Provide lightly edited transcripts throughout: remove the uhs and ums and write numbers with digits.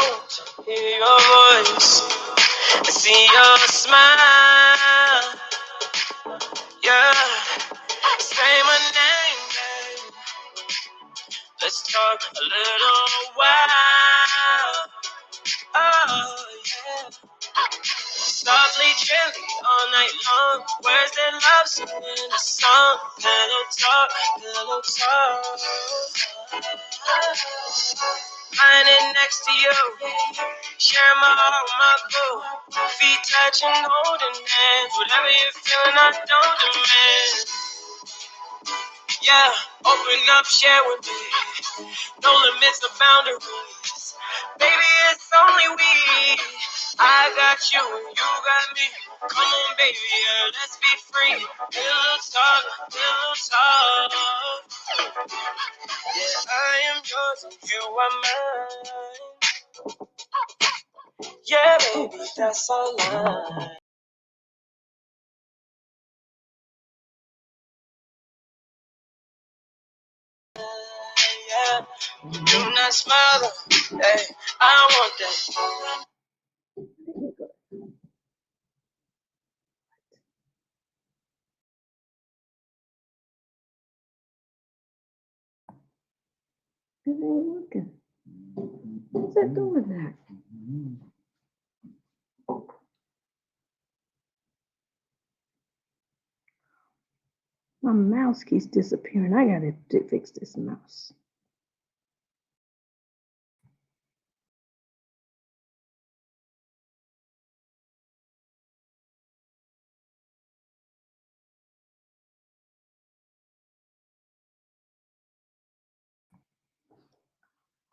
don't hear your voice. I see your smile. Yeah, say my name, babe. Let's talk a little while. Oh, yeah. Softly, gently, all night long. Words that love sing in a song. Pillow talk, pillow talk. Lying next to you, share my heart, my boo. Feet touching, holding hands. Whatever you're feeling, I don't demand. Yeah, open up, share with me. No limits, no boundaries. Baby, it's only we. I got you and you got me. Come on, baby, yeah, let's be free. Pillow talk, pillow talk. Yeah, I am yours and you are mine. Yeah, baby, that's our line. Yeah, you do not smile. Hey, I want that. It ain't working. What's it doing that? My mouse keeps disappearing. I gotta fix this mouse.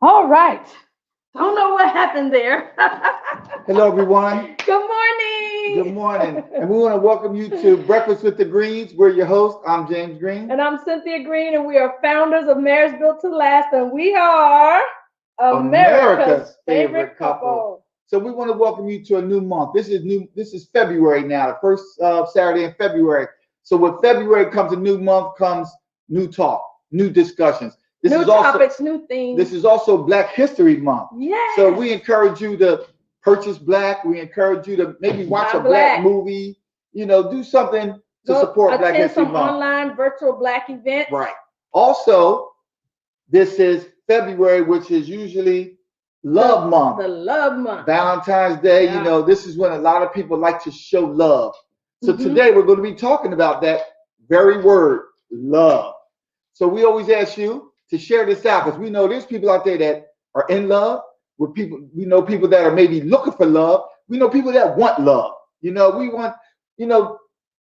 All right. I don't know what happened there. Hello, everyone. Good morning. Good morning. And we want to welcome you to Breakfast with the Greens. We're your host. I'm James Green. And I'm Cynthia Green, and we are founders of Marriage Built to Last, and we are America's favorite couple. So we want to welcome you to a new month. This is February now, the first Saturday in February. So with February comes a new month, comes new talk, new discussions. This new topics, new things. This is also Black History Month. Yeah. So we encourage you to purchase black. We encourage you to maybe watch a black movie. You know, do something to support Black History Month. Attend some online virtual black events. Right. Also, this is February, which is usually Love Month. The Love Month. Valentine's Day. Yeah. You know, this is when a lot of people like to show love. So today we're going to be talking about that very word, love. So we always ask you to share this out, because we know there's people out there that are in love with people. We know people that are maybe looking for love. We know people that want love. You know,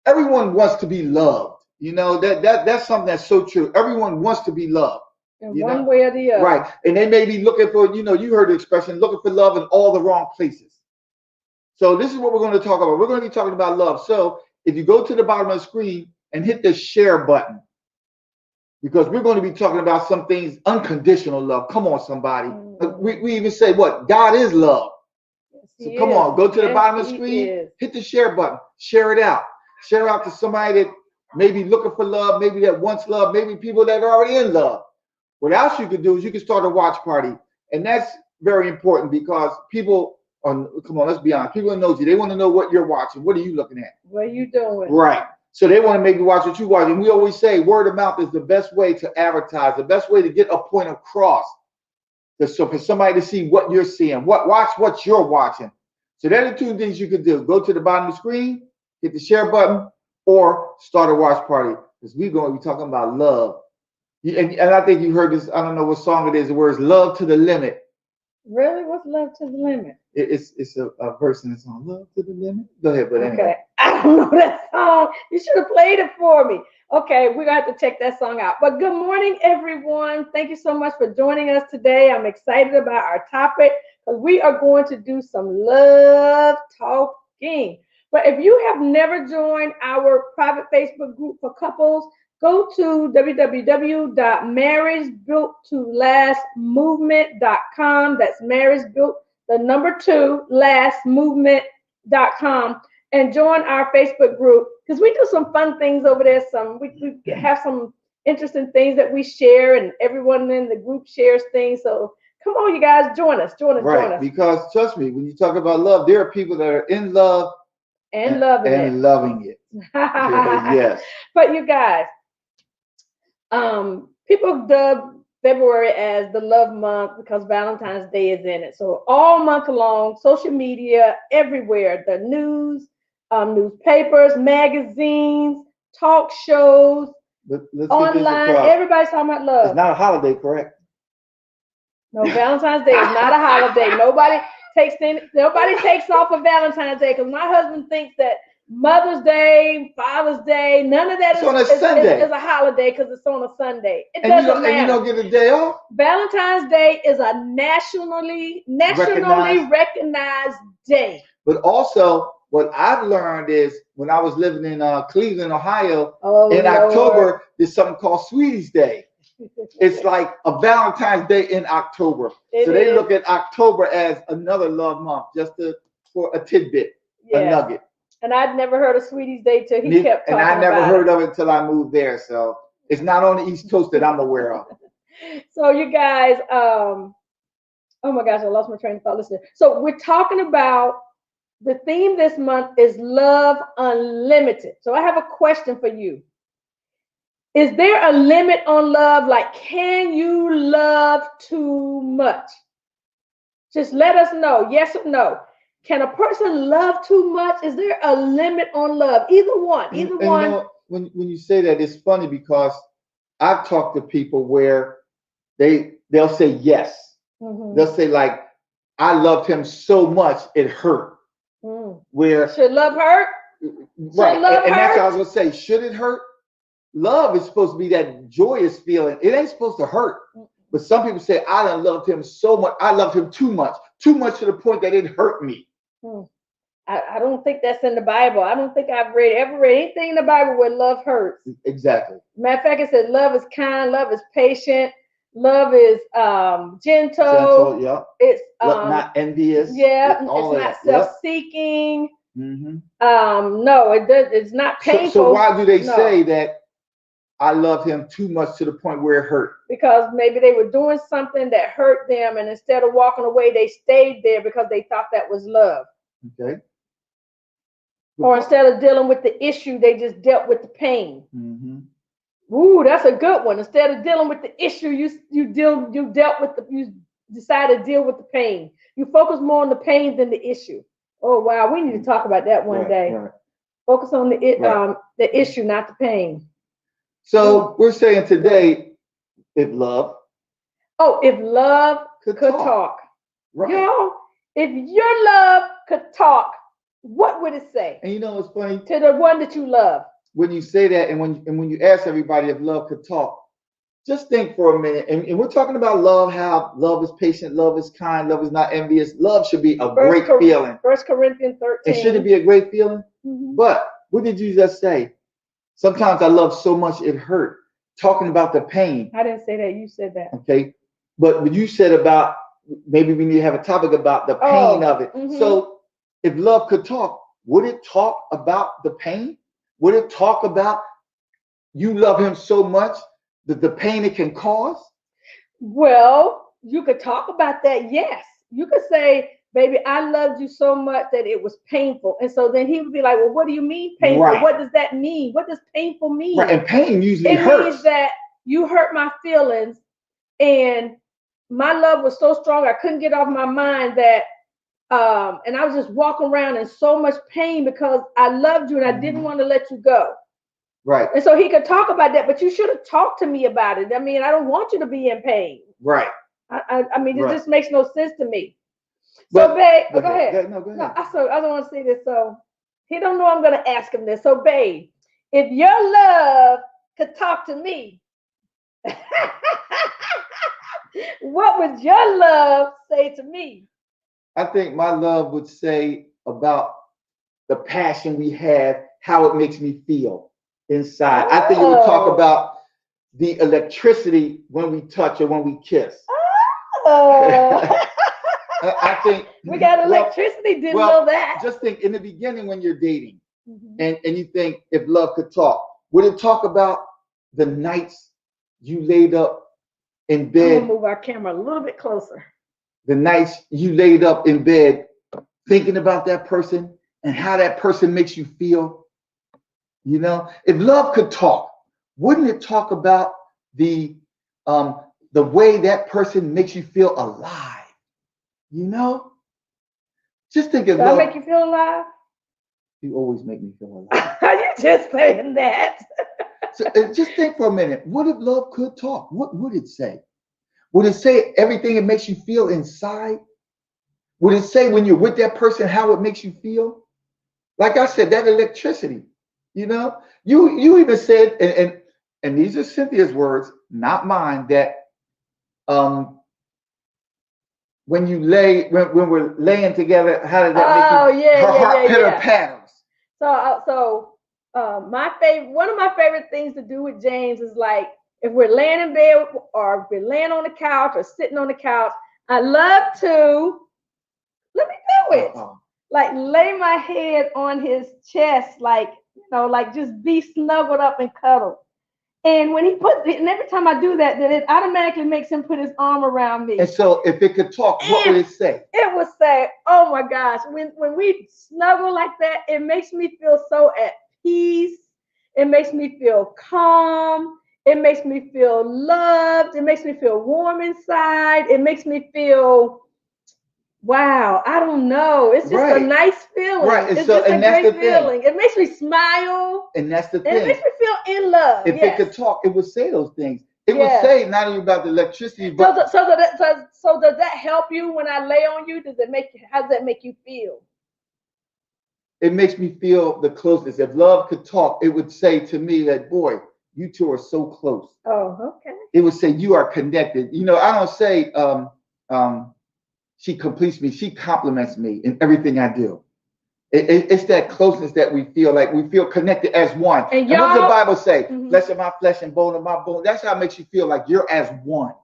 everyone wants to be loved. You know, that's something that's so true. Everyone wants to be loved. In one way or the other. Right. And they may be looking for, you heard the expression, looking for love in all the wrong places. So this is what we're going to talk about. We're going to be talking about love. So if you go to the bottom of the screen and hit the share button, because we're going to be talking about some things, unconditional love. Come on, somebody. We even say what? God is love. So come on, go to the bottom of the screen, hit the share button, share it out. Share out to somebody that may be looking for love, maybe that wants love, maybe people that are already in love. What else you could do is you can start a watch party. And that's very important, because people come on, let's be honest. People know you. They want to know what you're watching. What are you looking at? What are you doing? Right. So they want to maybe watch what you watch. And we always say word of mouth is the best way to advertise, the best way to get a point across. So for somebody to see what you're seeing, watch what you're watching. So there are two things you could do. Go to the bottom of the screen, hit the share button, or start a watch party. Because we're going to be talking about love. And I think you heard this, I don't know what song it is. The word is Love to the Limit. Really? What's Love to the Limit? It's a verse in the song, Love to the Limit. Go ahead, but anyway. Okay. I don't know that song. You should have played it for me. Okay, we're going to have to check that song out. But good morning, everyone. Thank you so much for joining us today. I'm excited about our topic, because we are going to do some love talking. But if you have never joined our private Facebook group for couples, go to www.marriagebuilttolastmovement.com. That's marriagebuilt2lastmovement.com. And join our Facebook group, because we do some fun things over there. We have some interesting things that we share, and everyone in the group shares things. So Come on, you guys, join us. Join Right. us. Because trust me, when you talk about love, there are people that are in love And loving it. and loving it. Yes. But you guys, people dub February as the love month because Valentine's Day is in it. So all month long, social media, everywhere, the news, newspapers, magazines, talk shows, Let's get this online, across. everybody's talking about love. It's not a holiday, correct? No, Valentine's Day is not a holiday. Nobody takes off of Valentine's Day because my husband thinks that Mother's Day, Father's Day, none of that It's on a Sunday. is a holiday because it's on a Sunday. It And doesn't matter. And you don't get a day off? Valentine's Day is a nationally recognized day. But also, what I've learned is when I was living in Cleveland, Ohio, in October, there's something called Sweeties Day. It's like a Valentine's Day in October. So they look at October as another love month, just for a tidbit, a nugget. And I'd never heard of Sweeties Day till he kept talking about it. And I never heard of it till I moved there. So it's not on the East Coast that I'm aware of. So you guys, oh my gosh, I lost my train of thought. Listen, so we're talking about the theme this month is Love Unlimited. So I have a question for you. Is there a limit on love? Like, can you love too much? Just let us know, yes or no. Can a person love too much? Is there a limit on love? Either one. You know, when you say that, it's funny because I've talked to people where they'll say yes. Mm-hmm. They'll say like, I loved him so much it hurt. Where should love hurt? Right. And that's what I was gonna say. Should it hurt? Love is supposed to be that joyous feeling. It ain't supposed to hurt. But some people say, I done loved him so much. I loved him too much to the point that it hurt me. I don't think that's in the Bible. I don't think I've ever read anything in the Bible where love hurts. Exactly. Matter of fact, it said love is kind, love is patient, love is gentle. Yeah. It's not envious. Yeah. It's not self-seeking. Mm-hmm. No, it's not painful. So why do they say that I love him too much to the point where it hurt? Because maybe they were doing something that hurt them, and instead of walking away, they stayed there because they thought that was love. Okay. Or instead of dealing with the issue, they just dealt with the pain. Mm-hmm. Ooh, that's a good one. Instead of dealing with the issue, you decided to deal with the pain. You focus more on the pain than the issue. Oh wow, we need to talk about that one day. Right. Focus on the issue, not the pain. So we're saying today, if love could talk. Right. Y'all, if your love could talk, what would it say? And you know what's funny? To the one that you love. When you say that, and when you ask everybody if love could talk, just think for a minute. And we're talking about love, how love is patient, love is kind, love is not envious. Love should be a great feeling. 1 Corinthians 13. And should it be a great feeling? Mm-hmm. But what did you just say? Sometimes I love so much it hurt. Talking about the pain. I didn't say that. You said that. Okay. But you said about maybe we need to have a topic about the pain of it. Mm-hmm. So if love could talk, would it talk about the pain? Would it talk about you love him so much that the pain it can cause? Well, you could talk about that. Yes. You could say, baby, I loved you so much that it was painful. And so then he would be like, well, what do you mean painful? Right. What does that mean? What does painful mean? Right. And pain usually hurts. It means that you hurt my feelings and my love was so strong I couldn't get off my mind that and I was just walking around in so much pain because I loved you and I didn't want to let you go. Right. And so he could talk about that, but you should have talked to me about it. I mean, I don't want you to be in pain. Right. I mean, it just makes no sense to me. So, babe, go ahead. No, go ahead. No, I don't want to say this. So, he don't know I'm going to ask him this. So, babe, if your love could talk to me, what would your love say to me? I think my love would say about the passion we have, how it makes me feel inside. I think it would talk about the electricity when we touch or when we kiss. I think we got electricity. Didn't know that. Just think in the beginning when you're dating, and you think if love could talk, would it talk about the nights you laid up in I'm bed, gonna move our camera a little bit closer. the nights you laid up in bed thinking about that person and how that person makes you feel. You know, if love could talk, wouldn't it talk about the way that person makes you feel alive? You know, just think of Does that love. make you feel alive? You always make me feel alive. You just saying that. So just think for a minute. What if love could talk? What would it say? Would it say everything it makes you feel inside? Would it say when you're with that person how it makes you feel? Like I said, that electricity. You know, you even said, and these are Cynthia's words, not mine, that when we're laying together, how does that make you? Her heart pitter patters. So one of my favorite things to do with James is like if we're laying in bed or if we're laying on the couch or sitting on the couch, I love to let me do it. Like lay my head on his chest, like like just be snuggled up and cuddled. And when and every time I do that, then it automatically makes him put his arm around me. And so if it could talk, what would it say? It would say, oh my gosh, when we snuggle like that, it makes me feel so at peace. It makes me feel calm. It makes me feel loved. It makes me feel warm inside. It makes me feel, wow, I don't know. It's just a nice feeling. Right. It's just a great feeling. It makes me smile. And that's the thing. And it makes me feel in love. If it could talk, it would say those things. It would say not only about the electricity, but so does that help you when I lay on you? How does that make you feel? It makes me feel the closeness. If love could talk, it would say to me that, boy, you two are so close. Oh, okay. It would say you are connected. You know, I don't say she completes me. She compliments me in everything I do. It's that closeness that we feel connected as one. And what does the Bible say? Flesh of my flesh and bone of my bone. That's how it makes you feel like you're as one.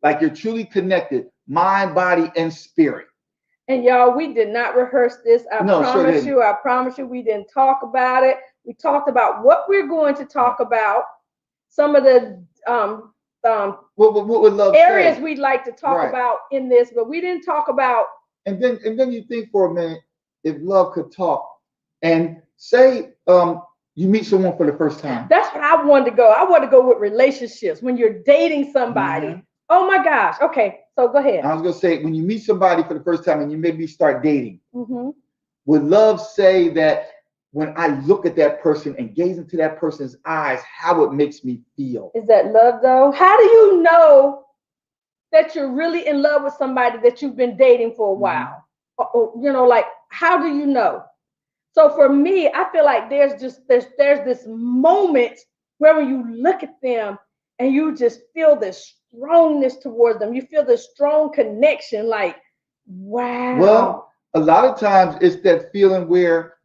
Like you're truly connected, mind, body, and spirit. And y'all, we did not rehearse this. I promise you, we didn't talk about it. We talked about what we're going to talk about, some of the what would love areas say? We'd like to talk about in this, but we didn't talk about. And then you think for a minute, if love could talk, and say you meet someone for the first time. That's what I wanted to go. I want to go with relationships when you're dating somebody. Oh my gosh. Okay, so go ahead. I was gonna say when you meet somebody for the first time and you maybe start dating, would love say that when I look at that person and gaze into that person's eyes, how it makes me feel? Is that love though? How do you know that you're really in love with somebody that you've been dating for a while? Like how do you know? So for me, I feel like there's this moment where when you look at them and you just feel this strongness towards them. You feel this strong connection, like, wow. Well, a lot of times it's that feeling where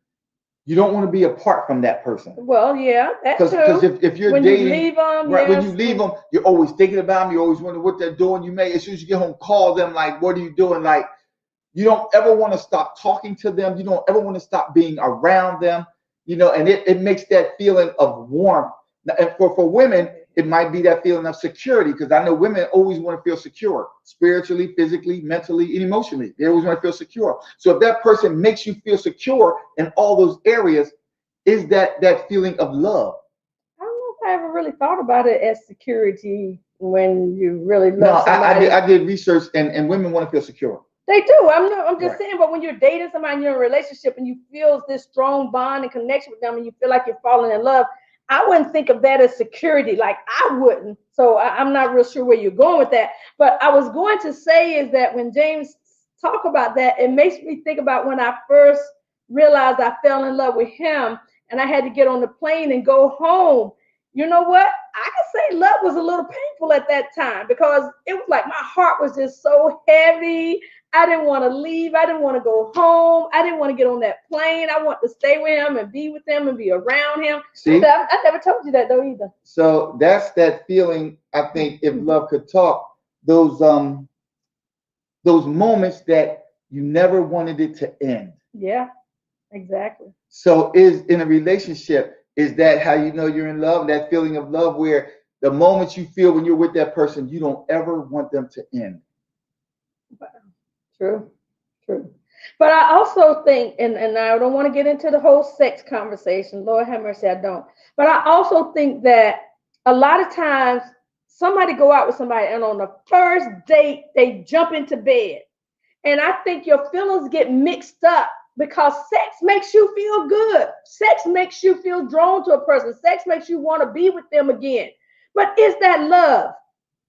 you don't want to be apart from that person. Well, yeah, that's true. Because if you're when dating, you leave them, when you leave them, you're always thinking about them. You always wonder what they're doing. You may, as soon as you get home, call them like, what are you doing? Like, you don't ever want to stop talking to them. You don't ever want to stop being around them. And it makes that feeling of warmth. And for women, it might be that feeling of security, because I know women always want to feel secure, spiritually, physically, mentally, and emotionally. They always want to feel secure. So if that person makes you feel secure in all those areas, is that feeling of love? I don't know if I ever really thought about it as security when you really love somebody. I did research, and women want to feel secure. They do. I'm just saying, but when you're dating somebody and you're in a relationship and you feel this strong bond and connection with them and you feel like you're falling in love, I wouldn't think of that as security. Like I wouldn't. So I'm not real sure where you're going with that. But I was going to say is that when James talk about that, it makes me think about when I first realized I fell in love with him and I had to get on the plane and go home. You know what? I can say love was a little painful at that time because it was like my heart was just so heavy. I didn't want to leave. I didn't want to go home. I didn't want to get on that plane. I want to stay with him and be with him and be around him. See? I never told you that though either. So that's that feeling. I think if love could talk, those moments that you never wanted it to end. Yeah, exactly. So is in a relationship, is that how you know you're in love? That feeling of love where the moments you feel when you're with that person, you don't ever want them to end. True. But I also think, and I don't want to get into the whole sex conversation. Lord have mercy, I don't. But I also think that a lot of times somebody go out with somebody and on the first date, they jump into bed. And I think your feelings get mixed up because sex makes you feel good. Sex makes you feel drawn to a person. Sex makes you want to be with them again. But is that love?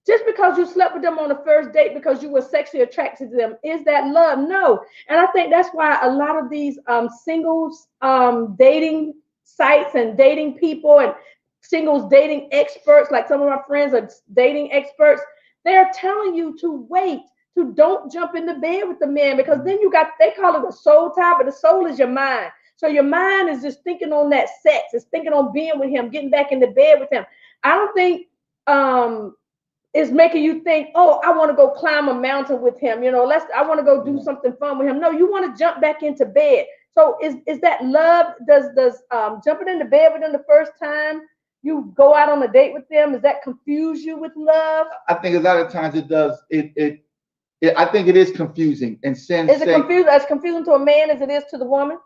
Just because you slept with them on the first date because you were sexually attracted to them, is that love? No. And I think that's why a lot of these singles dating sites and dating people and singles dating experts, like some of my friends are dating experts, they're telling you to wait, to don't jump into bed with the man, because then they call it a soul tie, but the soul is your mind. So your mind is just thinking on that sex, it's thinking on being with him, getting back into bed with him. I don't think it's making you think, oh, I want to go climb a mountain with him. I want to go do something fun with him. No, you want to jump back into bed. So is that love? Does jumping into bed with them the first time you go out on a date with them, does that confuse you with love? I think a lot of times it does. I think it is confusing. And is it as confusing to a man as it is to the woman?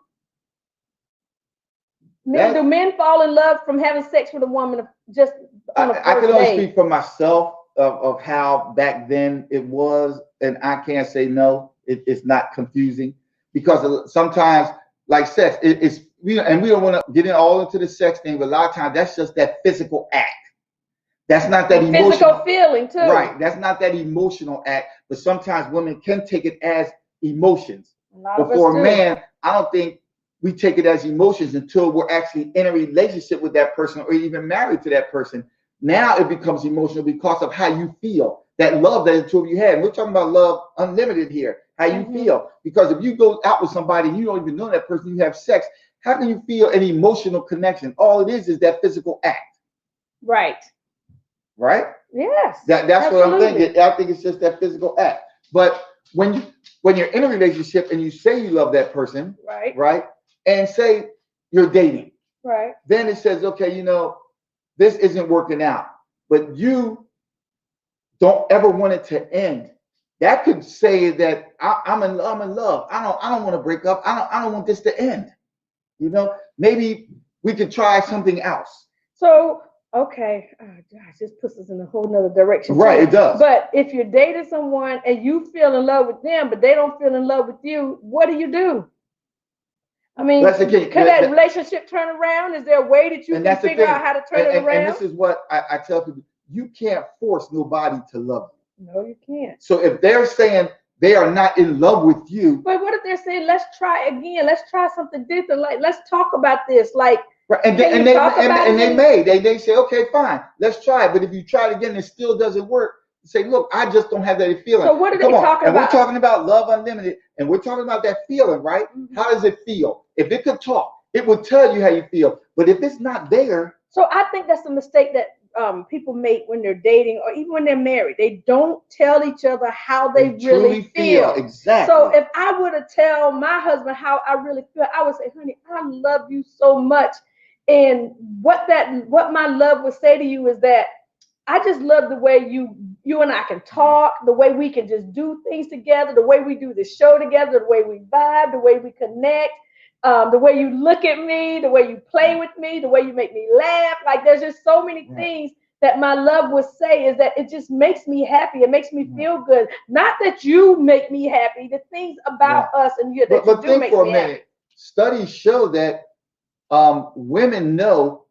Do men fall in love from having sex with a woman just on a first date? I can only speak for myself of how back then it was, and I can't say no. It's not confusing because sometimes, like sex, and we don't want to get all into the sex thing, but a lot of times that's just that physical act. That's not that emotional physical feeling too. Right. That's not that emotional act, but sometimes women can take it as emotions. But for a man, I don't think we take it as emotions until we're actually in a relationship with that person or even married to that person. Now it becomes emotional because of how you feel, that love that the two of you had. And we're talking about love unlimited here, how you feel. Because if you go out with somebody and you don't even know that person, you have sex, how can you feel an emotional connection? All it is that physical act. Right. Right? Yes. That's absolutely what I'm thinking. I think it's just that physical act. But when you're in a relationship and you say you love that person, right? And say you're dating. Right. Then it says, okay, this isn't working out, but you don't ever want it to end. That could say that I'm in love. I don't want to break up. I don't want this to end. Maybe we could try something else. So, okay, oh gosh, this puts us in a whole nother direction. Right, it does. But if you're dating someone and you feel in love with them, but they don't feel in love with you, what do? I mean, could that relationship turn around? Is there a way that you can figure out how to turn it around? And this is what I tell people. You can't force nobody to love you. No, you can't. So if they're saying they are not in love with you. But what if they're saying, let's try again. Let's try something different. Like, let's talk about this. Like, right. And they say, okay, fine, let's try it. But if you try it again and it still doesn't work, say, look, I just don't have that feeling. So what are they talking about? And we're talking about love unlimited, and we're talking about that feeling, right? Mm-hmm. How does it feel? If it could talk, it would tell you how you feel. But if it's not there. So I think that's a mistake that people make when they're dating or even when they're married. They don't tell each other how they really feel. Exactly. So if I were to tell my husband how I really feel, I would say, honey, I love you so much. And what my love would say to you is that I just love the way you and I can talk, the way we can just do things together, the way we do the show together, the way we vibe, the way we connect, the way you look at me, the way you play with me, the way you make me laugh. Like, there's just so many things that my love would say is that it just makes me happy. It makes me feel good. Not that you make me happy, the things about us and you that but you do make me happy. But think for a minute. Studies show that women know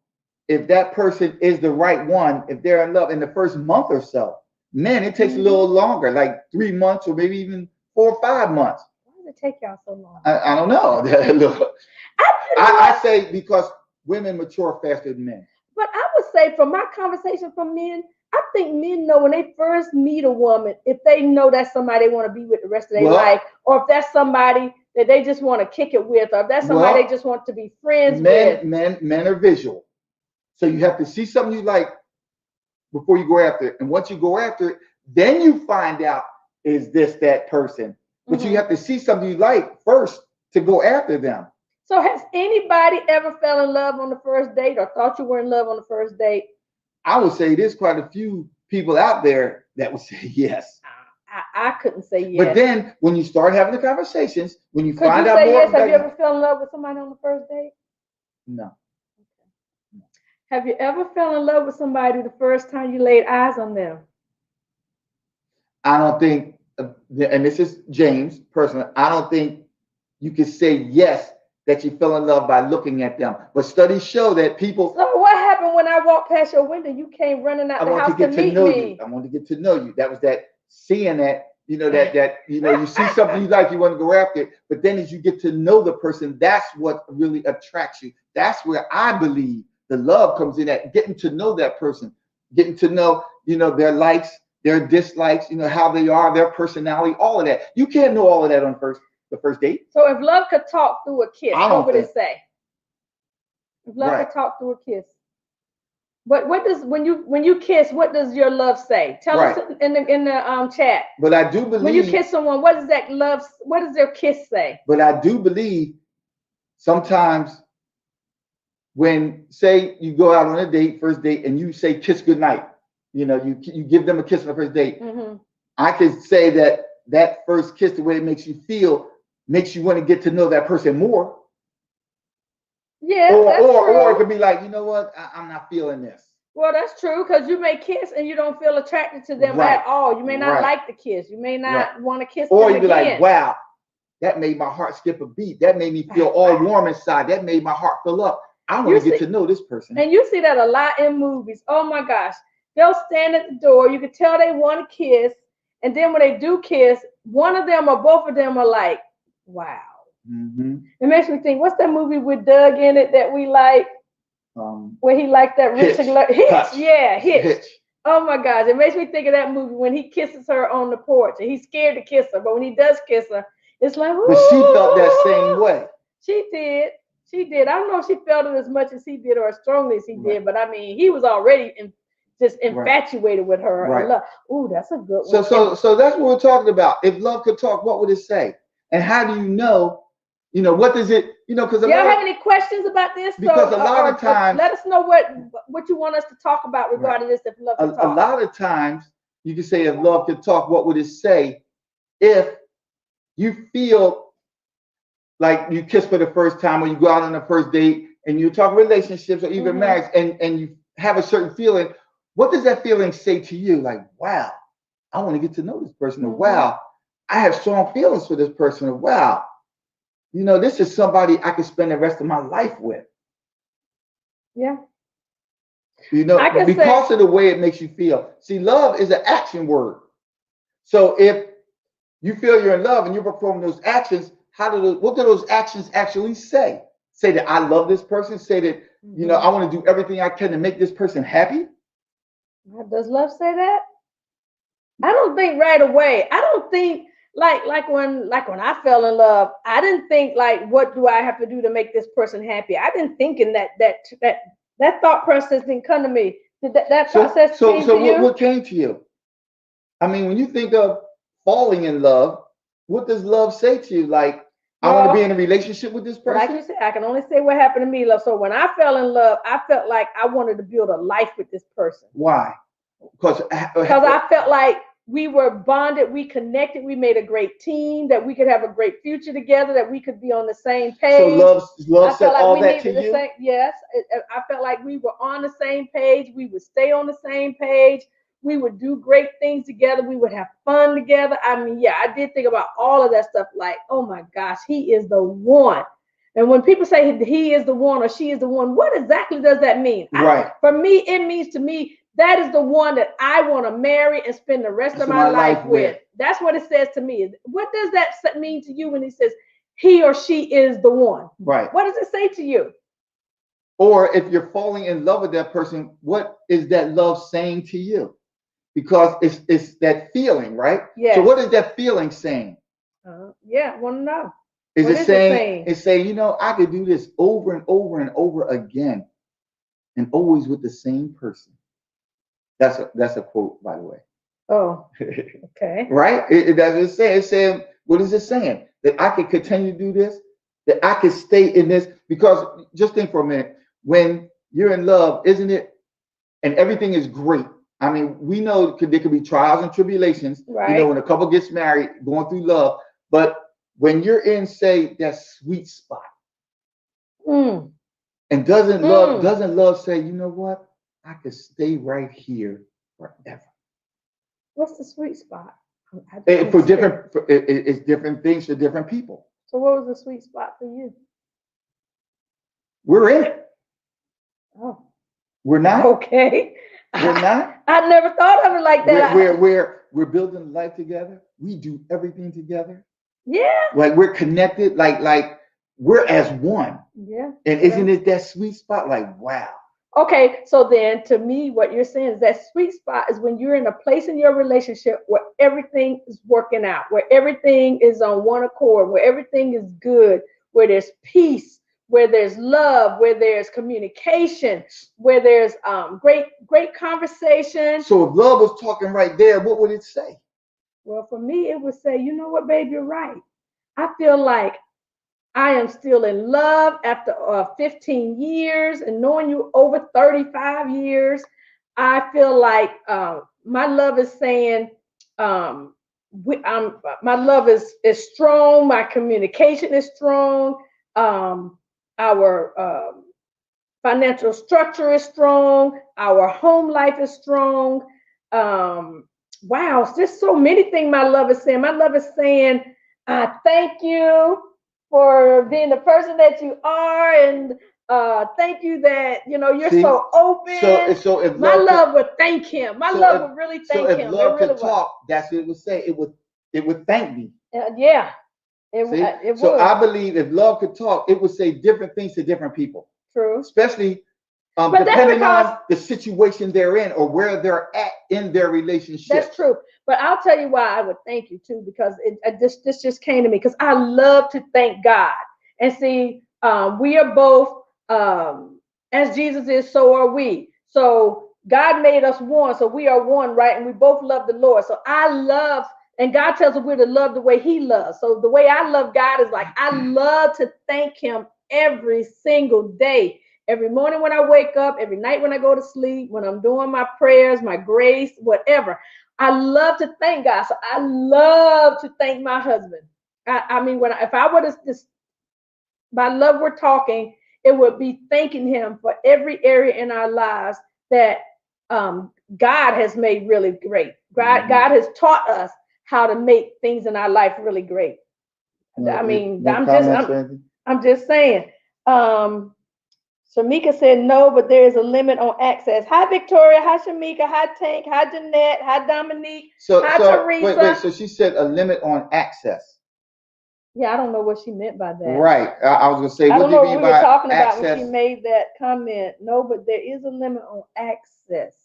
if that person is the right one, if they're in love in the first month or so. Men, it takes a little longer, like 3 months or maybe even 4 or 5 months. Why does it take y'all so long? I don't know. Look, I say because women mature faster than men. But I would say from my conversation from men, I think men know when they first meet a woman, if they know that's somebody they want to be with the rest of their life, or if that's somebody that they just want to kick it with, or if that's somebody they just want to be friends with. Men are visual. So you have to see something you like before you go after it. And once you go after it, then you find out, is this that person? But you have to see something you like first to go after them. So has anybody ever fell in love on the first date or thought you were in love on the first date I would say there's quite a few people out there that would say yes. I couldn't say yes. But then when you start having the conversations, when you Could find you out say more, yes? Have you ever fell in love with somebody on the first date? no. Have you ever fell in love with somebody the first time you laid eyes on them? I don't think, and this is James personally, I don't think you can say yes that you fell in love by looking at them. But studies show that people. So what happened when I walked past your window? You came running out the house to meet me. I wanted to get to know you. That was that seeing that, that you see something you like, you want to go after it. But then as you get to know the person, that's what really attracts you. That's where I believe the love comes in, at getting to know that person, getting to know, their likes, their dislikes, how they are, their personality, all of that. You can't know all of that on the first date. So if love could talk through a kiss, what would it say? If love could talk through a kiss, what does when you kiss, what does your love say? Tell us in the chat. But I do believe when you kiss someone, what does that love? What does their kiss say? But I do believe sometimes when, say, you go out on a date, first date, and you say kiss goodnight, you give them a kiss on the first date. Mm-hmm. I could say that first kiss, the way it makes you feel, makes you want to get to know that person more. Yeah, or it could be like, you know what, I'm not feeling this. Well, that's true, because you may kiss and you don't feel attracted to them at all. You may not like the kiss. You may not want to kiss them again. Or you be like, wow, that made my heart skip a beat. That made me feel all warm inside. That made my heart fill up. I want to get to know this person. And you see that a lot in movies. Oh my gosh. They'll stand at the door. You can tell they want to kiss. And then when they do kiss, one of them or both of them are like, wow. Mm-hmm. It makes me think, what's that movie with Doug in it that we like? Where he liked that Hitch. Yeah, Hitch. Oh my gosh. It makes me think of that movie when he kisses her on the porch and he's scared to kiss her. But when he does kiss her, it's like, ooh. But she felt that same way. She did. I don't know if she felt it as much as he did or as strongly as he did, but I mean, he was already just infatuated with her. Right. Love. Ooh, that's a good one. So that's what we're talking about. If love could talk, what would it say? And how do you know? What does it? Because y'all have any questions about this? Because a lot of times, let us know what you want us to talk about regarding this. If love could talk, a lot of times you can say, if love could talk, what would it say? If you feel like you kiss for the first time, or you go out on the first date and you talk relationships or even marriage, and you have a certain feeling, what does that feeling say to you? Like, wow, I want to get to know this person. Or wow, I have strong feelings for this person. Or wow, this is somebody I could spend the rest of my life with. Yeah. Because of the way it makes you feel. See, love is an action word. So if you feel you're in love and you're performing those actions, what do those actions actually say? Say that I love this person. Say that, I want to do everything I can to make this person happy. Does love say that? I don't think right away. I don't think like when I fell in love, I didn't think like, what do I have to do to make this person happy? I didn't think in that thought process didn't come to me. Did that process came to you? So what came to you? I mean, when you think of falling in love, what does love say to you? Like, I want to be in a relationship with this person? Like you said, I can only say what happened to me, love. So when I fell in love, I felt like I wanted to build a life with this person. Why? Because I felt like we were bonded, we connected, we made a great team, that we could have a great future together, that we could be on the same page. So love said all that to you? Yes. I felt like we were on the same page. We would stay on the same page. We would do great things together. We would have fun together. I mean, yeah, I did think about all of that stuff. Like, oh my gosh, he is the one. And when people say he is the one or she is the one, what exactly does that mean? Right. For me, it means to me, that is the one that I want to marry and spend the rest of my life with. That's what it says to me. What does that mean to you when he says he or she is the one? Right. What does it say to you? Or if you're falling in love with that person, what is that love saying to you? Because it's that feeling, right? Yeah. So what is that feeling saying? Yeah, I want to know. Is it saying? It's saying, I could do this over and over and over again, and always with the same person. That's a quote, by the way. Oh, okay. Right? It's saying, what is it saying? That I can continue to do this, that I can stay in this. Because just think for a minute, when you're in love, isn't it? and everything is great. I mean, we know there could be trials and tribulations, Right. you know, when a couple gets married, going through love. But when you're in, say, that sweet spot, Mm. and doesn't love say, you know what? I could stay right here forever. What's the sweet spot? It's different things for different people. So what was the sweet spot for you? We're in it. Oh. We're not. Okay. We're not. I never thought of it like that. We're building life together. We do everything together. Yeah. Like we're connected. Like we're as one. Yeah. And isn't it that sweet spot? Like, wow. Okay, so then to me, what you're saying is that sweet spot is when you're in a place in your relationship where everything is working out, where everything is on one accord, where everything is good, where there's peace, where there's love, where there's communication, where there's great conversation. So if love was talking right there, what would it say? Well, for me, it would say, you know what, babe, you're right. I feel like I am still in love after 15 years and knowing you over 35 years. I feel like my love is saying, my love is strong. My communication is strong. Our financial structure is strong. Our home life is strong. Wow, there's so many things my love is saying. My love is saying, I thank you for being the person that you are, and thank you that you're so open. So if my love would thank him. My love would really thank him. So if love could talk, that's what it would say. It would thank me. Yeah. It so would. I believe if love could talk, it would say different things to different people. True. Especially depending on the situation they're in or where they're at in their relationship. That's true. But I'll tell you why I would thank you too, because this just came to me, because I love to thank God. And see, we are both, as Jesus is, so are we. So God made us one, so we are one, right? And we both love the Lord. So I love, and God tells us we're to love the way he loves. So the way I love God is like, I love to thank him every single day. Every morning when I wake up, every night when I go to sleep, when I'm doing my prayers, my grace, whatever. I love to thank God. So I love to thank my husband. I mean, if I were to just, by love we're talking, it would be thanking him for every area in our lives that God has made really great. God has taught us how to make things in our life really great. I mean, I'm just saying. Shamika said no, but there is a limit on access. Hi, Victoria. Hi, Shamika. Hi, Tank. Hi, Jeanette. Hi, Dominique. Hi, Teresa. Wait. So she said a limit on access. Yeah, I don't know what she meant by that. Right. I was going to say, I don't know what we were talking access? about when she made that comment. No, but there is a limit on access.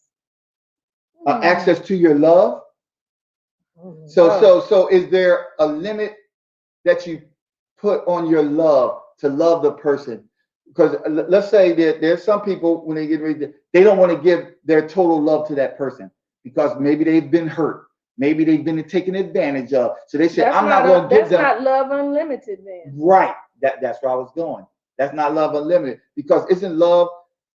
Access to your love. So is there a limit that you put on your love to love the person? Because let's say that there's some people when they get ready, they don't want to give their total love to that person because maybe they've been hurt, maybe they've been taken advantage of. So they say, I'm not going to give them. That's not love unlimited, then. Right. That's where I was going. That's not love unlimited, because isn't love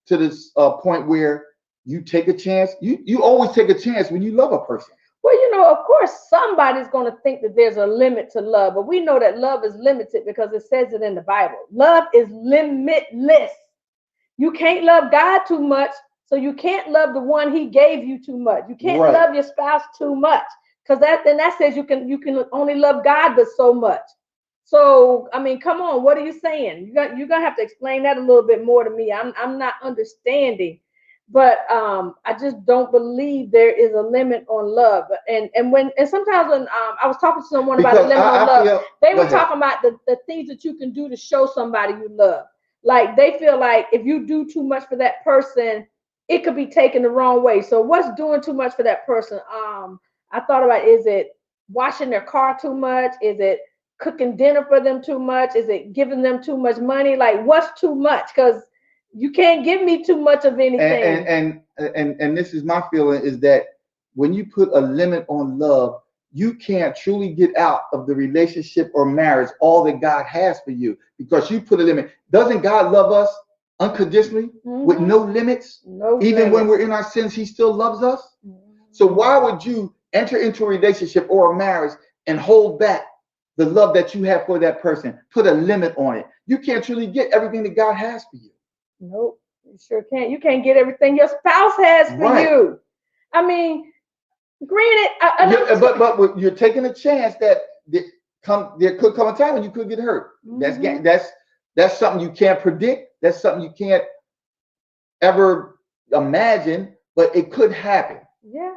to this point where you take a chance? You always take a chance when you love a person. Well, of course, somebody's going to think that there's a limit to love, but we know that love is limited because it says it in the Bible. Love is limitless. You can't love God too much, so you can't love the one he gave you too much. You can't love your spouse too much, because that says you can only love God but so much. So, I mean, come on, what are you saying? You're going to have to explain that a little bit more to me. I'm not understanding. But I just don't believe there is a limit on love. And sometimes when I was talking to someone about the limit on love, they were talking about the things that you can do to show somebody you love. Like they feel like if you do too much for that person, it could be taken the wrong way. So what's doing too much for that person? I thought about, is it washing their car too much? Is it cooking dinner for them too much? Is it giving them too much money? Like what's too much? Because you can't give me too much of anything. And this is my feeling, is that when you put a limit on love, you can't truly get out of the relationship or marriage all that God has for you, because you put a limit. Doesn't God love us unconditionally with no limits. No Even when limits. we're in our sins, he still loves us. So why would you enter into a relationship or a marriage and hold back the love that you have for that person? Put a limit on it. You can't truly get everything that God has for you. Nope, you sure can't. You can't get everything your spouse has for Right. you. I mean, granted, but you're taking a chance that there could come a time when you could get hurt. That's something you can't predict. That's something you can't ever imagine, but it could happen. Yeah,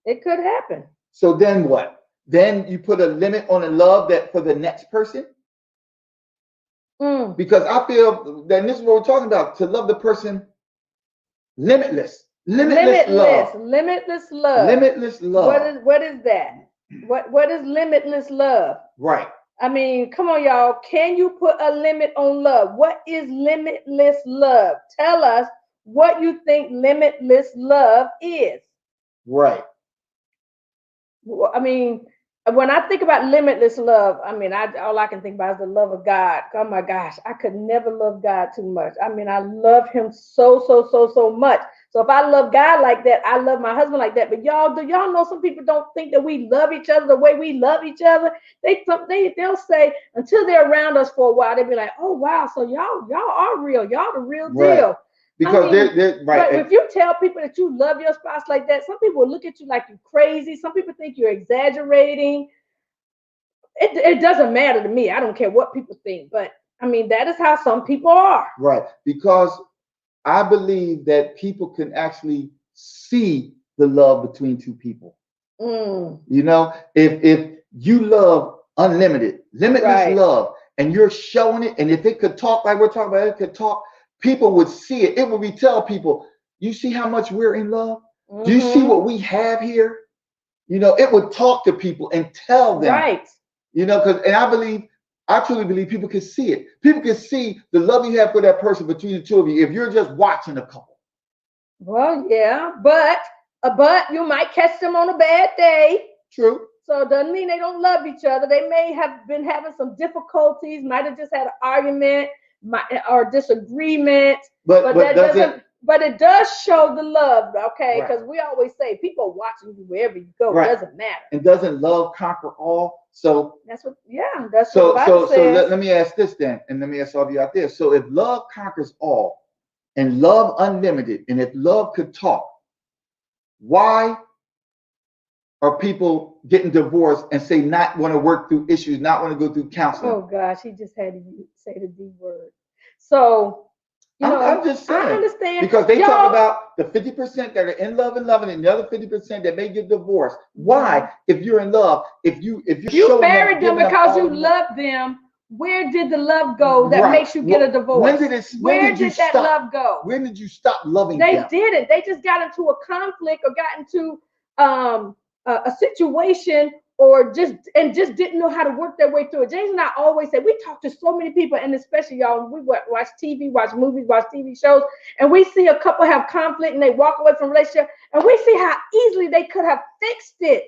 it could happen. So then what? Then you put a limit on the love that for the next person? Because I feel that this is what we're talking about, to love the person limitless. Love. Limitless love. Limitless love. What is that? What is limitless love? Right. I mean, come on, y'all. Can you put a limit on love? What is limitless love? Tell us what you think limitless love is. Right. I mean, when I think about limitless love, I mean, all I can think about is the love of God. Oh my gosh, I could never love God too much. I mean, I love him so much. So if I love God like that, I love my husband like that. But y'all, do y'all know some people don't think that we love each other the way we love each other? They'll say, until they're around us for a while, they'll be like, oh wow, so y'all are real. Y'all the real deal. Because they're right. But if you tell people that you love your spouse like that, some people will look at you like you're crazy. Some people think you're exaggerating. It doesn't matter to me. I don't care what people think. But I mean, that is how some people are. Right. Because I believe that people can actually see the love between two people. You know, if you love unlimited, limitless love, and you're showing it, and if it could talk like we're talking about, it could talk, people would see it. It would tell people, you see how much we're in love? Do you see what we have here? You know, it would talk to people and tell them. Right. You know, I truly believe people can see it. People can see the love you have for that person between the two of you if you're just watching a couple. Well, yeah, but you might catch them on a bad day. True. So it doesn't mean they don't love each other. They may have been having some difficulties, might have just had an argument or disagreement. But it does show the love, okay? Because we always say people watching you wherever you go. It doesn't matter. And doesn't love conquer all? So that's what the Bible says. So let me ask this then, and let me ask all of you out there. So if love conquers all, and love unlimited, and if love could talk, why are people getting divorced and say not want to work through issues, not want to go through counseling? Oh gosh, he just had to say the D word. So I'm just saying. I understand. Because they talk about the 50% that are in love and loving, and the other 50% that may get divorced. Why, if you're in love, if you married them because you love them, where did the love go that makes you get a divorce? Where did that love go? When did you stop loving them? They didn't. They just got into a conflict or got into a situation or just didn't know how to work their way through it. James and I always say, we talk to so many people, and especially y'all, we watch TV, watch movies, watch TV shows, and we see a couple have conflict and they walk away from a relationship, and we see how easily they could have fixed it.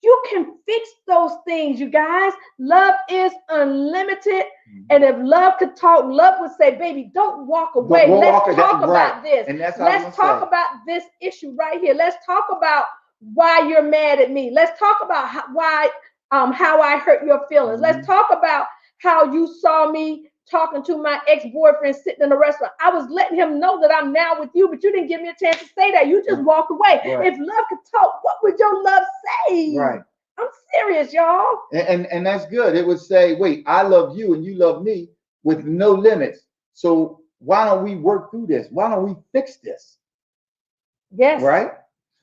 You can fix those things, you guys. Love is unlimited. And if love could talk, love would say, baby, don't walk away. Let's talk about this. Let's talk about this issue right here. Let's talk about why you're mad at me. Let's talk about how I hurt your feelings. Let's talk about how you saw me talking to my ex-boyfriend sitting in a restaurant. I was letting him know that I'm now with you, but you didn't give me a chance to say that. You just walked away. If love could talk, what would your love say? Right. I'm serious, y'all. And that's good. It would say, wait, I love you and you love me with no limits. So why don't we work through this? Why don't we fix this? Yes. Right?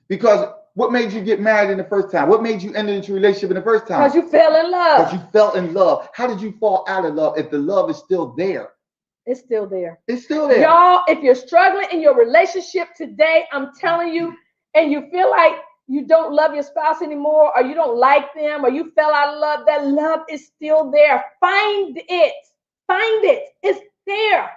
Because what made you get married in the first time? What made you enter into a relationship in the first time? Because you fell in love. Because you fell in love. How did you fall out of love if the love is still there? It's still there. It's still there. Y'all, if you're struggling in your relationship today, I'm telling you, and you feel like you don't love your spouse anymore, or you don't like them, or you fell out of love, that love is still there. Find it. Find it. It's there.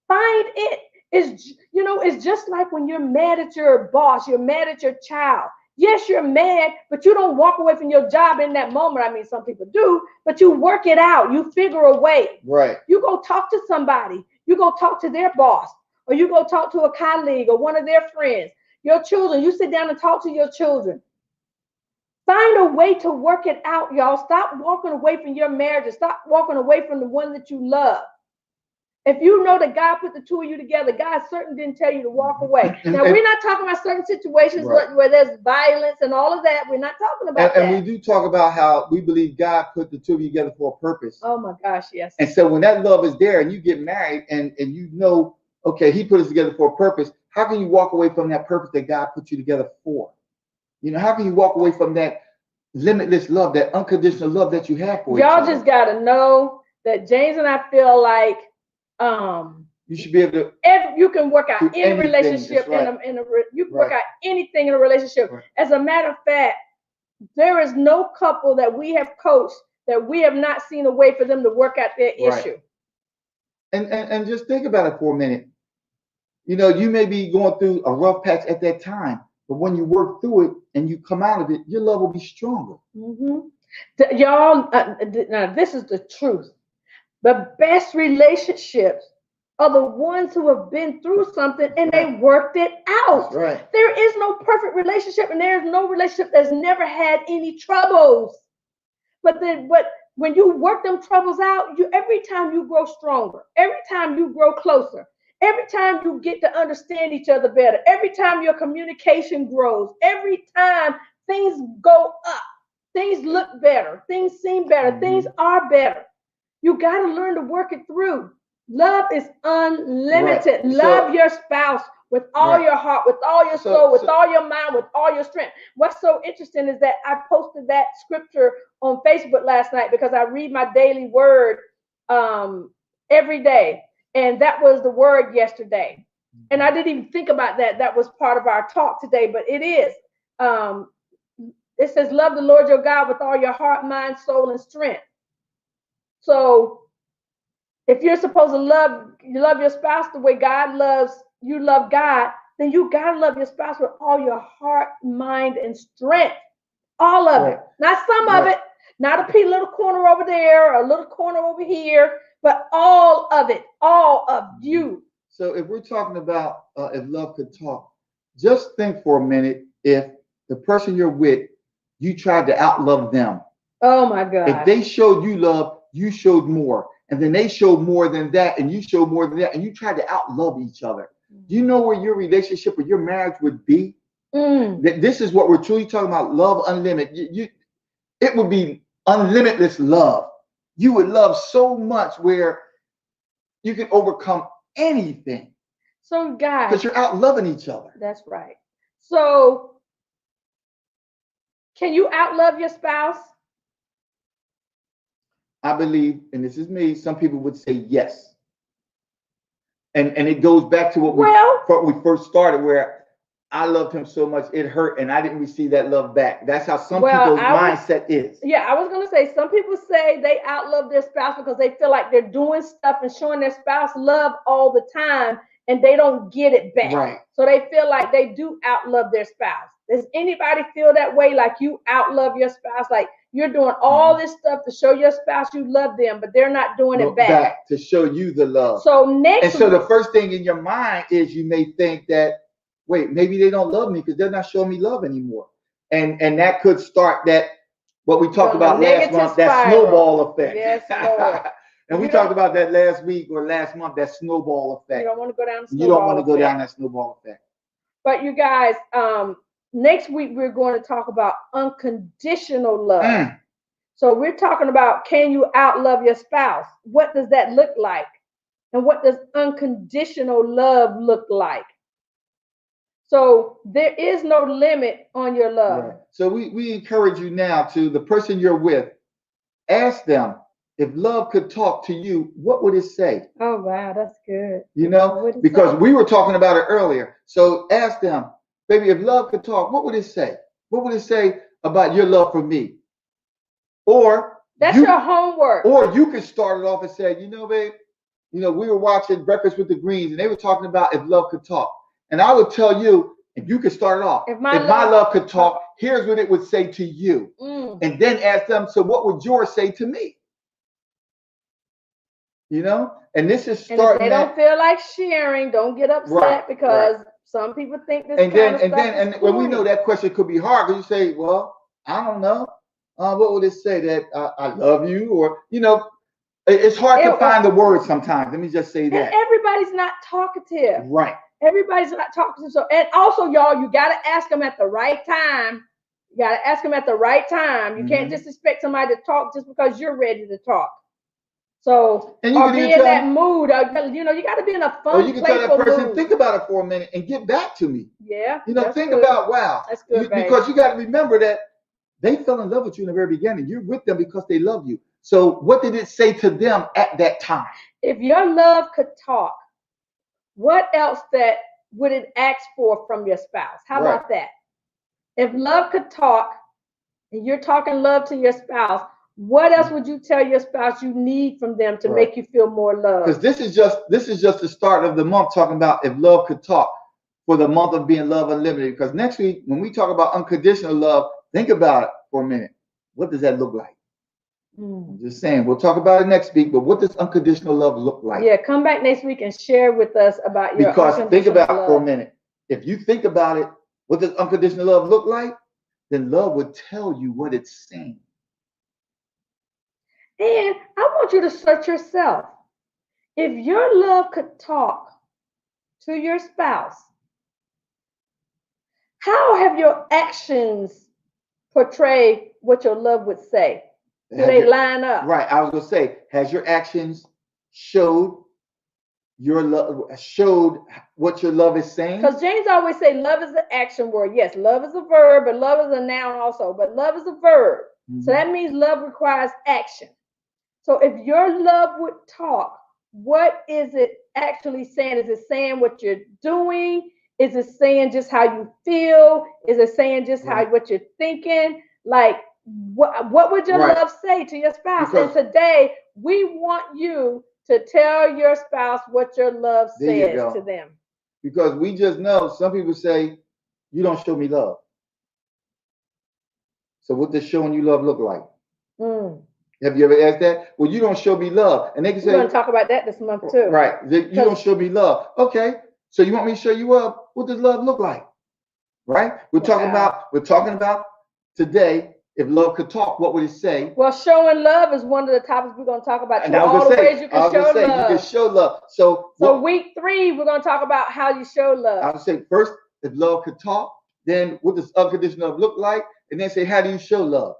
Find it. It's just like when you're mad at your boss, you're mad at your child. Yes, you're mad, but you don't walk away from your job in that moment. I mean, some people do, but you work it out. You figure a way. Right. You go talk to somebody. You go talk to their boss. or you go talk to a colleague or one of their friends. Your children, you sit down and talk to your children. Find a way to work it out, y'all. Stop walking away from your marriage. Stop walking away from the one that you love. If you know that God put the two of you together, God certainly didn't tell you to walk away. Now, we're not talking about certain situations where there's violence and all of that. We're not talking about that. And we do talk about how we believe God put the two of you together for a purpose. Oh, my gosh, yes. And so when that love is there and you get married and you know, okay, he put us together for a purpose, how can you walk away from that purpose that God put you together for? You know, how can you walk away from that limitless love, that unconditional love that you have for each other? Y'all just got to know that James and I feel like you should be able to. You can work out any relationship you can work out anything in a relationship. Right. As a matter of fact, there is no couple that we have coached that we have not seen a way for them to work out their issue. And just think about it for a minute. You know, you may be going through a rough patch at that time, but when you work through it and you come out of it, your love will be stronger. Mm-hmm. Y'all, now this is the truth. The best relationships are the ones who have been through something and they worked it out. That's right. There is no perfect relationship, and there is no relationship that's never had any troubles. But when you work them troubles out, every time you grow stronger, every time you grow closer, every time you get to understand each other better, every time your communication grows, every time things go up, things look better, things seem better, things are better. You got to learn to work it through. Love is unlimited. Right. Love your spouse with all your heart, with all your soul, with all your mind, with all your strength. What's so interesting is that I posted that scripture on Facebook last night because I read my daily word every day. And that was the word yesterday. And I didn't even think about that. That was part of our talk today, but it is. It says, love the Lord your God with all your heart, mind, soul, and strength. So if you're supposed to love your spouse the way God loves, you love God, then you got to love your spouse with all your heart, mind, and strength. All of it. Not some of it. Not a little corner over there or a little corner over here, but all of it. All of you. So if we're talking about if love could talk, just think for a minute if the person you're with, you tried to outlove them. Oh, my God. If they showed you love, you showed more. And then they showed more than that, and you showed more than that, and you tried to outlove each other. Do you know where your relationship or your marriage would be? This is what we're truly talking about, love unlimited. It would be unlimitless love. You would love so much where you can overcome anything. So, guys. Because you're out loving each other. That's right. So, can you outlove your spouse? I believe, and this is me, some people would say yes. And it goes back to what we first started, where I loved him so much it hurt and I didn't receive that love back. That's how some people's mindset is. Yeah, I was going to say, some people say they outlove their spouse because they feel like they're doing stuff and showing their spouse love all the time and they don't get it back. Right. So they feel like they do outlove their spouse. Does anybody feel that way? Like you outlove your spouse? Like you're doing all this stuff to show your spouse you love them, but they're not doing it back. To show you the love. So the first thing in your mind is you may think that, wait, maybe they don't love me because they're not showing me love anymore. And that could start that, what we talked about last month, that snowball effect. Yes, Lord. And we talked about that last week or last month, that snowball effect. You don't want to go down the snowball effect. You don't want to go down that snowball effect. But you guys, next week we're going to talk about unconditional love. So we're talking about, can you outlove your spouse? What does that look like? And what does unconditional love look like? So there is no limit on your love. Right. So we encourage you now, to the person you're with, ask them, if love could talk to you, what would it say? Oh, wow, that's good. You know, because we were talking about it earlier. So ask them, baby, if love could talk, what would it say? What would it say about your love for me? Or that's your homework. Or you could start it off and say, you know, babe, you know, we were watching Breakfast with the Greens and they were talking about if love could talk. And I would tell you, if you could start it off, if my love could talk, here's what it would say to you. And then ask them, so what would yours say to me? You know, and this is And if starting they don't feel like sharing, don't get upset Right, because some people think this and kind then of and stuff then is and when we know corny. that question could be hard, because you say, well, I don't know, what would it say that I love you, or it's hard to find the words sometimes. Let me just say And that. everybody's not talkative. Right. Everybody's not talkative. So, and also, y'all, you got to ask them at the right time. You got to ask them at the right time. You can't just expect somebody to talk just because you're ready to talk. So, and you or can be even in that mood. You got to be in a fun, or you can tell that person, mood. think about it for a minute and get back to me. Yeah. Think about, wow. That's good, because you got to remember that they fell in love with you in the very beginning. You're with them because they love you. So what did it say to them at that time? If your love could talk, what else that would it ask for from your spouse? How about that? If love could talk and you're talking love to your spouse, what else would you tell your spouse you need from them to make you feel more loved? Because this is just the start of the month, talking about if love could talk, for the month of being Love Unlimited. Because next week, when we talk about unconditional love, think about it for a minute. What does that look like? I'm just saying, we'll talk about it next week, but what does unconditional love look like? Yeah, come back next week and share with us about your Because think about love. for a minute. If you think about it, what does unconditional love look like? Then love would tell you what it's saying. And I want you to search yourself. If your love could talk to your spouse, how have your actions portray what your love would say? Do they line up? Right. I was going to say, has your actions showed your love, showed what your love is saying? Because James always say love is an action word. Yes, love is a verb, but love is a noun also. But love is a verb. So that means love requires action. So if your love would talk, what is it actually saying? Is it saying what you're doing? Is it saying just how you feel? Is it saying just what you're thinking? Like, what would your love say to your spouse? And today, we want you to tell your spouse what your love says to them. Because we just know some people say, you don't show me love. So what does showing you love look like? Have you ever asked that? Well, you don't show me love. And they can say, we're going to talk about that this month too. Right. You don't show me love. Okay. So you want me to show you love? What does love look like? Right? We're talking about today, if love could talk, what would it say? Well, showing love is one of the topics we're going to talk about. All the ways you can show love. You can show love. So week 3, we're going to talk about how you show love. I would say first, if love could talk, then what does unconditional love look like? And then say, how do you show love?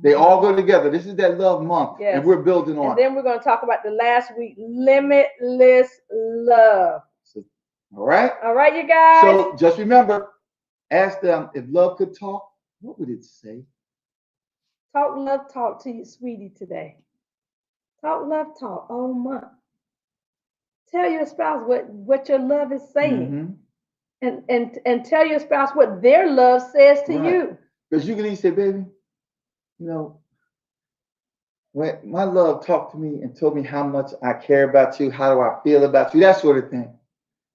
They all go together. This is that love month, and we're building on. And then we're going to talk about the last week, limitless love. All right. All right, you guys. So just remember, ask them if love could talk. What would it say? Talk love talk to you, sweetie, today. Talk love talk all month. Tell your spouse what your love is saying, and tell your spouse what their love says to you. Because you can even say, baby, when my love talked to me and told me how much I care about you, how do I feel about you, that sort of thing.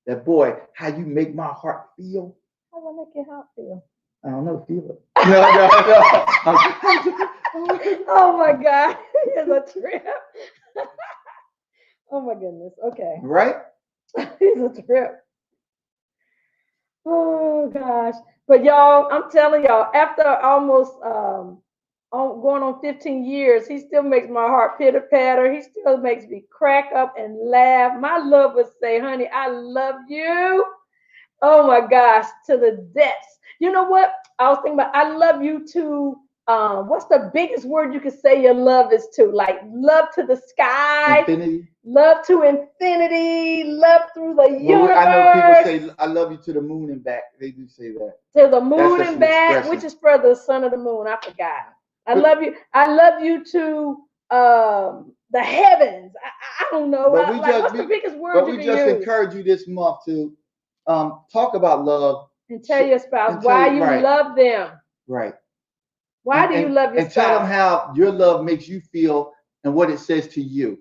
That boy, how you make my heart feel. How do I make your heart feel? I don't know, feel it. No. Oh my God, it's a trip. Oh my goodness. Okay. Right? It's a trip. Oh gosh. But y'all, I'm telling y'all, after almost going on 15 years, he still makes my heart pitter patter. He still makes me crack up and laugh. My love would say, honey, I love you. Oh my gosh, to the depths. You know what? I was thinking about, I love you to, what's the biggest word you could say your love is to? Like love to the sky. Infinity. Love to infinity. Love through the universe. I know people say, I love you to the moon and back. They do say that. To the moon and back, which is for the son of the moon. I forgot. I love you. I love you to the heavens. I don't know. What's the biggest word you can use? But we just encourage you this month to talk about love. And tell your spouse why you love them. Right. Why do you love your spouse? And tell them how your love makes you feel and what it says to you.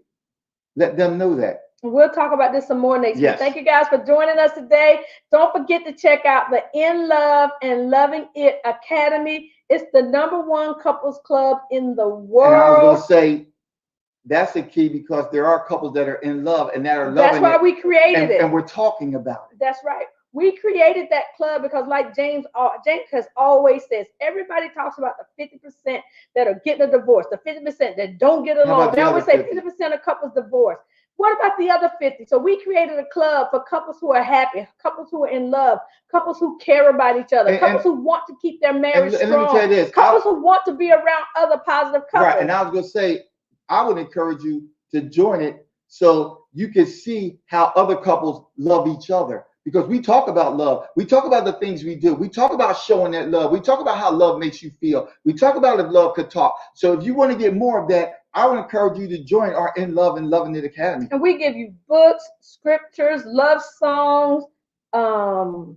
Let them know that. We'll talk about this some more next week. Thank you guys for joining us today. Don't forget to check out the In Love and Loving It Academy. It's the #1 couples club in the world. And I was going to say, that's the key, because there are couples that are in love and that are loving That's why it, we created it. and we're talking about it. That's right. We created that club because, like James has always says, everybody talks about the 50% that are getting a divorce, the 50% that don't get How along. about They the always other say 50? 50% of couples divorce. What about the other 50? So we created a club for couples who are happy, couples who are in love, couples who care about each other, couples who want to keep their marriage and strong, let me tell you this, couples who want to be around other positive couples. Right, and I was going to say, I would encourage you to join it so you can see how other couples love each other. Because we talk about love. We talk about the things we do. We talk about showing that love. We talk about how love makes you feel. We talk about if love could talk. So if you want to get more of that, I would encourage you to join our In Love and Loving It Academy. And we give you books, scriptures, love songs, all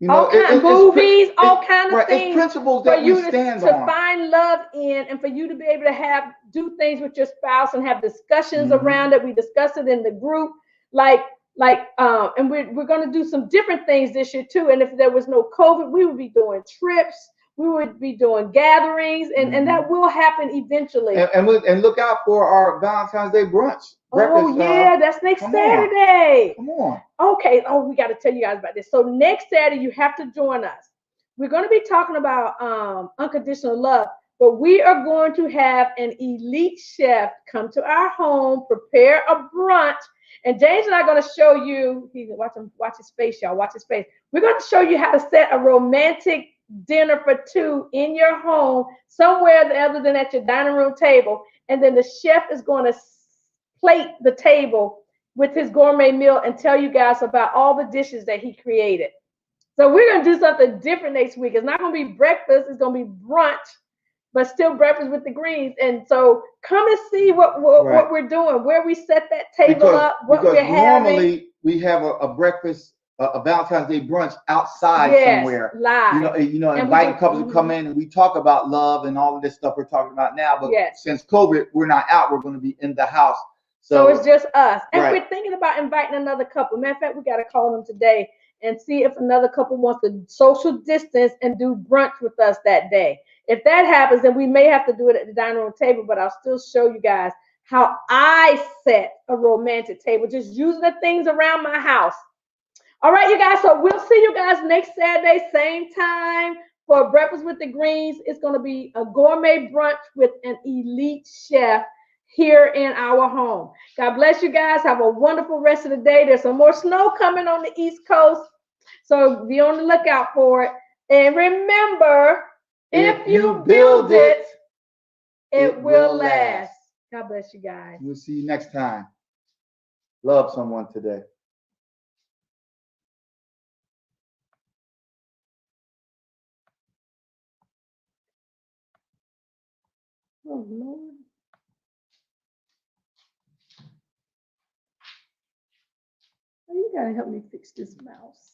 kind of movies, all kind of things. It's principles that we stand on. To find love in, and for you to be able to do things with your spouse and have discussions around it. We discuss it in the group, and we're going to do some different things this year too. And if there was no COVID, we would be doing trips. We would be doing gatherings, and that will happen eventually. And look out for our Valentine's Day brunch. Oh, yeah, that's next Saturday. Come on. Okay. Oh, we got to tell you guys about this. So next Saturday, you have to join us. We're going to be talking about unconditional love, but we are going to have an elite chef come to our home, prepare a brunch, and James and I are going to show you. Watch his face, y'all. Watch his face. We're going to show you how to set a romantic dinner for two in your home, somewhere other than at your dining room table, and then the chef is going to plate the table with his gourmet meal and tell you guys about all the dishes that he created. So we're going to do something different next week. It's not going to be breakfast. It's going to be brunch, but still breakfast with the greens. And so come and see what we're doing, where we set that table up, what we're having. Normally we have a breakfast, a Valentine's Day brunch outside somewhere. Live. You know, inviting couples to come in, and we talk about love and all of this stuff we're talking about now. But since COVID, we're not out. We're going to be in the house. So it's just us. And we're thinking about inviting another couple. Matter of fact, we got to call them today and see if another couple wants to social distance and do brunch with us that day. If that happens, then we may have to do it at the dining room table, but I'll still show you guys how I set a romantic table, just using the things around my house. All right, you guys, so we'll see you guys next Saturday, same time for Breakfast with the Greens. It's going to be a gourmet brunch with an elite chef here in our home. God bless you guys. Have a wonderful rest of the day. There's some more snow coming on the East Coast, so be on the lookout for it. And remember, if you build it, it will last. God bless you guys. We'll see you next time. Love someone today. Oh, Lord. You gotta help me fix this mouse.